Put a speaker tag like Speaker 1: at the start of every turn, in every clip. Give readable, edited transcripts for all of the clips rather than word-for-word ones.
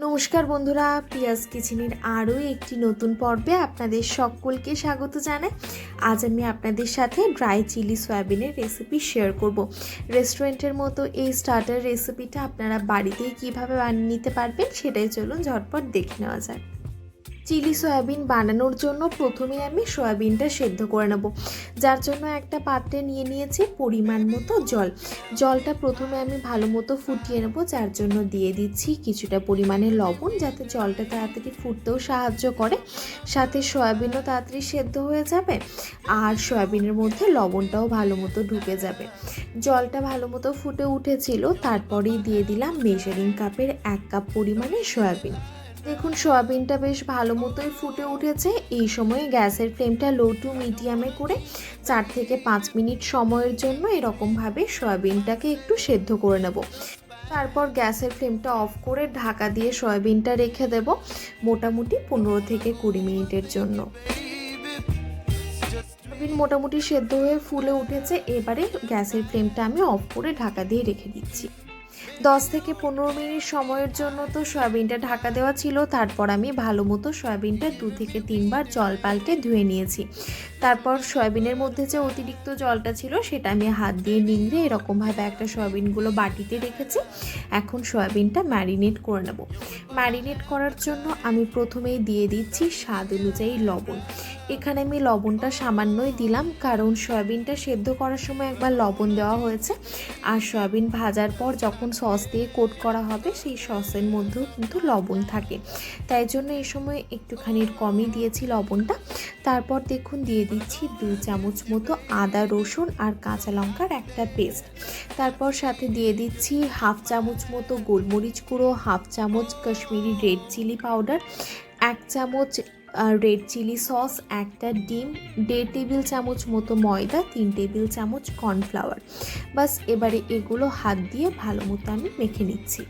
Speaker 1: নমস্কার বন্ধুরা, প্রিয়াস কিচেনের আরও একটি নতুন পর্বে আপনাদের সকলকে স্বাগত জানাই। আজ আমি আপনাদের সাথে ড্রাই চিলি সয়াবিনের রেসিপি শেয়ার করব। রেস্টুরেন্টের মতো এই স্টার্টার রেসিপিটা আপনারা বাড়িতেই কিভাবে বানিয়ে নিতে পারবেন সেটাই চলুন ঝটপট দেখে নেওয়া যায়। চিলি সয়াবিন বানানোর জন্য প্রথমে আমি সয়াবিনটা সেদ্ধ করে নেব, যার জন্য একটা পাত্রে নিয়ে নিয়েছি পরিমাণ মতো জলটা প্রথমে আমি ভালো মতো ফুটিয়ে নেব, যার জন্য দিয়ে দিচ্ছি কিছুটা পরিমাণে লবণ, যাতে জলটা তাড়াতাড়ি ফুটতেও সাহায্য করে, সাথে সয়াবিনও তাড়াতাড়ি সেদ্ধ হয়ে যাবে আর সয়াবিনের মধ্যে লবণটাও ভালো মতো ঢুকে যাবে। জলটা ভালো মতো ফুটে উঠেছিল, তারপরেই দিয়ে দিলাম মেজারিং কাপের 1 কাপ পরিমাণে সয়াবিন। দেখুন সয়াবিনটা বেশ ভালো মতোই ফুটে উঠেছে। এই সময়ে গ্যাসের ফ্লেমটা লো টু মিডিয়ামে করে 4 থেকে 5 মিনিট সময়ের জন্য এরকমভাবে সয়াবিনটাকে একটু সেদ্ধ করে নেব। তারপর গ্যাসের ফ্লেমটা অফ করে ঢাকা দিয়ে সয়াবিনটা রেখে দেব মোটামুটি 15 থেকে 20 মিনিটের জন্য। সয়াবিন মোটামুটি সেদ্ধ হয়ে ফুলে উঠেছে, এবারে গ্যাসের ফ্লেমটা আমি অফ করে ঢাকা দিয়ে রেখে দিচ্ছি। 10 থেকে 15 মিনিট সময়ের জন্য তো সয়াবিনটা ঢাকা দেওয়া ছিল। তারপর আমি ভালো মতো সয়াবিনটা 2 থেকে 3 বার জল পাল্টে ধুয়ে নিয়েছি। তারপর সয়াবিনের মধ্যে যে অতিরিক্ত জলটা ছিল সেটা আমি হাত দিয়ে নিংড়ে এরকমভাবে একটা সয়াবিনগুলো বাটিতে রেখেছি। এখন সয়াবিনটা ম্যারিনেট করে নেব। ম্যারিনেট করার জন্য আমি প্রথমেই দিয়ে দিচ্ছি স্বাদ অনুযায়ী লবণ। এখানে আমি লবণটা সামান্যই দিলাম, কারণ সয়াবিনটা সেদ্ধ করার সময় একবার লবণ দেওয়া হয়েছে, আর সয়াবিন ভাজার পর যখন সস দিয়ে কোট করা হবে সেই সসের মধ্যেও কিন্তু লবণ থাকে, তাই জন্য এই সময় একটুখানি কমই দিয়েছি লবণটা। তারপর দেখুন দিয়ে দিচ্ছি 2 চামচ মতো আদা রসুন আর কাঁচা লঙ্কার একটা পেস্ট। তারপর সাথে দিয়ে দিচ্ছি 1/2 চামচ মতো গোলমরিচ গুঁড়ো, 1/2 চামচ কাশ্মীরি রেড চিলি পাউডার, 1 চামচ রেড চিলি সস, একটা ডিম, 1.5 টেবিল চামচ মতো ময়দা, 3 টেবিল চামচ কর্নফ্লাওয়ার। বাস এবারে এগুলো হাত দিয়ে ভালো মতো আমি মেখে নিচ্ছি।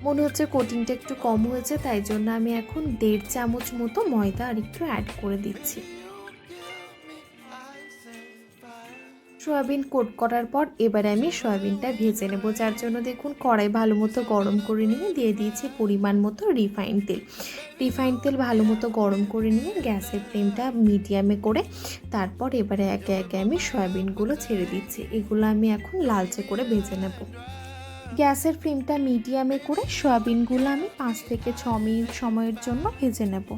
Speaker 1: মনে হচ্ছে কোটিংটা একটু কম হয়েছে, তাই জন্য আমি এখন 1.5 চামচ মতো ময়দা আর একটু অ্যাড করে দিচ্ছি। সয়াবিন কোট করার পর এবারে আমি সয়াবিনটা ভেজে নেব, যার জন্য দেখুন কড়াই ভালো মতো গরম করে নিয়ে দিয়ে দিয়েছি পরিমাণ মতো রিফাইন তেল ভালো মতো গরম করে নিয়ে গ্যাসের ফ্লেমটা মিডিয়ামে করে তারপর এবারে একে একে আমি সয়াবিনগুলো ছেড়ে দিচ্ছি। এগুলো আমি এখন লালচে করে ভেজে নেব। গ্যাসের ফ্লেমটা মিডিয়ামে করে সয়াবিনগুলো আমি 5 থেকে 6 মিনিট সময়ের জন্য ভেজে নেব।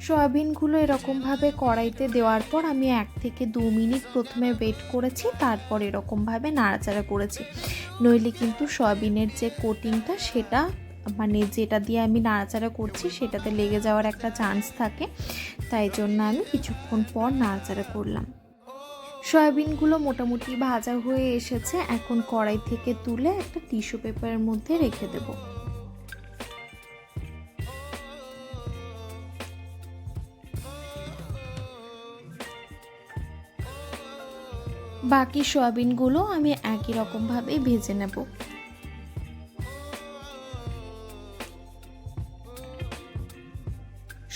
Speaker 1: সয়াবিনগুলো এরকমভাবে কড়াইতে দেওয়ার পর আমি 1 থেকে 2 মিনিট প্রথমে ওয়েট করেছি, তারপর এরকমভাবে নাড়াচাড়া করেছি, নইলে কিন্তু সয়াবিনের যে কোটিংটা সেটা যেটা দিয়ে আমি নাড়াচাড়া করছি সেটাতে লেগে যাওয়ার একটা চান্স থাকে, তাই জন্য আমি কিছুক্ষণ পর নাড়াচাড়া করলাম। সয়াবিনগুলো মোটামুটি ভাজা হয়ে এসেছে, এখন কড়াই থেকে তুলে একটা টিস্যু পেপারের মধ্যে রেখে দেবো। বাকি সয়াবিনগুলো আমি একই রকমভাবে ভেজে নেব।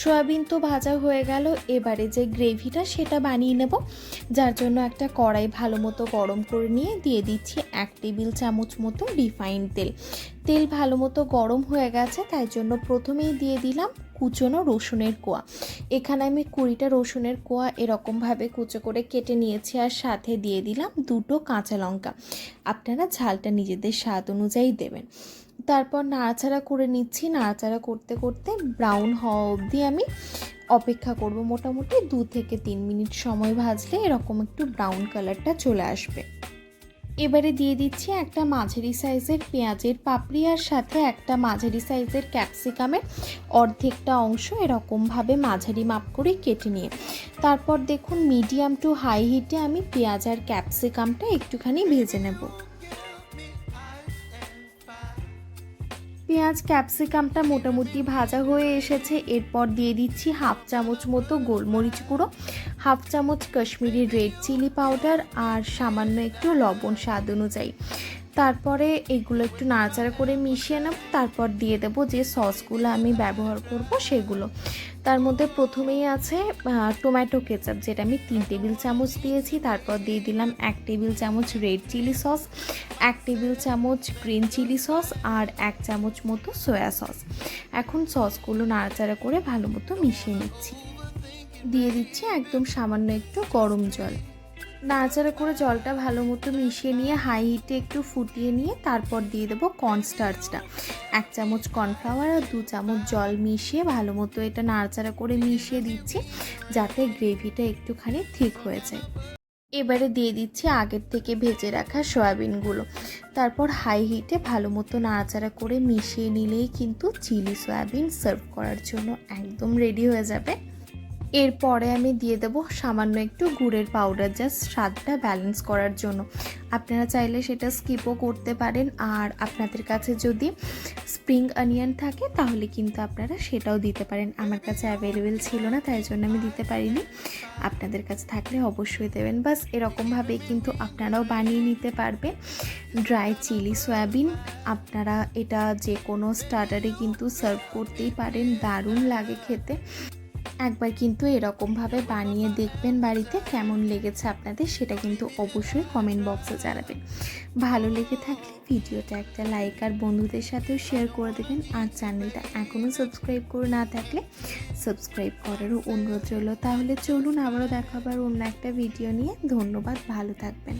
Speaker 1: সয়াবিন তো ভাজা হয়ে গেল, এবারে যে গ্রেভিটা সেটা বানিয়ে নেব, যার জন্য একটা কড়াই ভালো মতো গরম করে নিয়ে দিয়ে দিচ্ছি 1 টেবিল চামচ মতো রিফাইন্ড তেল ভালো মতো গরম হয়ে গেছে, তাই জন্য প্রথমেই দিয়ে দিলাম কুচনো রসুনের কোয়া। এখানে আমি 20টা রসুনের কোয়া এরকমভাবে কুচো করে কেটে নিয়েছি, আর সাথে দিয়ে দিলাম 2টো কাঁচা লঙ্কা। আপনারা ঝালটা নিজেদের স্বাদ অনুযায়ী দেবেন। তারপর নাড়াচাড়া করে নিচ্ছি, নাড়াচাড়া করতে করতে ব্রাউন হওয়া অবধি আমি অপেক্ষা করব। মোটামুটি 2 থেকে 3 মিনিট সময় ভাজলে এরকম একটু ব্রাউন কালারটা চলে আসবে। এবারে দিয়ে দিচ্ছি একটা মাঝারি সাইজের পেঁয়াজের পাপড়ি, আর সাথে একটা মাঝারি সাইজের ক্যাপসিকামের অর্ধেকটা অংশ এরকমভাবে মাঝারি মাপ করে কেটে নিয়ে তারপর দেখুন মিডিয়াম টু হাই হিটে আমি পেঁয়াজ আর ক্যাপসিকামটা একটুখানি ভেজে নেব। পেঁয়াজ ক্যাপসিকামটা মোটামুটি ভাজা হয়ে এসেছে, এরপর দিয়ে দিচ্ছি 1/2 চামচ মতো গোলমরিচ গুঁড়ো, 1/2 চামচ কাশ্মীরি রেড চিলি পাউডার আর সামান্য একটু লবণ স্বাদ অনুযায়ী। তারপরে এগুলো একটু নাড়াচাড়া করে মিশিয়ে নেব। তারপর দিয়ে দেব যে সসগুলো আমি ব্যবহার করব সেগুলো। তার মধ্যে প্রথমেই আছে টমেটো কেচাপ, যেটা আমি 3 টেবিল চামচ দিয়েছি। তারপর দিয়ে দিলাম 1 টেবিল চামচ রেড চিলি সস, 1 টেবিল চামচ গ্রিন চিলি সস আর 1 চামচ মতো সয়া সস। এখন সসগুলো নাড়াচাড়া করে ভালো মতো মিশিয়ে নিচ্ছি। দিয়ে দিচ্ছি একদম সামান্য একটু গরম জল। নাড়াচাড়া করে জলটা ভালো মতো মিশিয়ে নিয়ে হাই হিটে একটু ফুটিয়ে নিয়ে তারপর দিয়ে দেবো কর্নস্টার্চটা। 1 চামচ কর্নফ্লাওয়ার আর 2 চামচ জল মিশিয়ে ভালো মতো এটা নাড়াচাড়া করে মিশিয়ে দিচ্ছি, যাতে গ্রেভিটা একটুখানি ঠিক হয়ে যায়। এবারে দিয়ে দিচ্ছি আগের থেকে ভেজে রাখা সয়াবিনগুলো। তারপর হাই হিটে ভালো মতো নাড়াচাড়া করে মিশিয়ে নিলেই কিন্তু চিলি সয়াবিন সার্ভ করার জন্য একদম রেডি হয়ে যাবে। এরপরে আমি দিয়ে দেবো সামান্য একটু গুড়ের পাউডার, জাস্ট স্বাদটা ব্যালেন্স করার জন্য। আপনারা চাইলে সেটা স্কিপও করতে পারেন, আর আপনাদের কাছে যদি স্প্রিং অনিয়ন থাকে তাহলে কিন্তু আপনারা সেটাও দিতে পারেন। আমার কাছে অ্যাভেলেবেল ছিল না, তাই জন্য আমি দিতে পারিনি। আপনাদের কাছে থাকলে অবশ্যই দেবেন। বাস এরকমভাবেই কিন্তু আপনারাও বানিয়ে নিতে পারবেন ড্রাই চিলি সয়াবিন। আপনারা এটা যে কোনো স্টার্টারে কিন্তু সার্ভ করতেই পারেন, দারুণ লাগে খেতে। একবার কিন্তু এরকমভাবে বানিয়ে দেখবেন বাড়িতে, কেমন লেগেছে আপনাদের সেটা কিন্তু অবশ্যই কমেন্ট বক্সে জানাবেন। ভালো লেগে থাকলে ভিডিওটা একটা লাইক আর বন্ধুদের সাথেও শেয়ার করে দেবেন। আর চ্যানেলটা এখনও সাবস্ক্রাইব করে না থাকলে সাবস্ক্রাইব করারও অনুরোধ রইল। তাহলে চলুন আবারও দেখা হবে অন্য একটা ভিডিও নিয়ে। ধন্যবাদ, ভালো থাকবেন।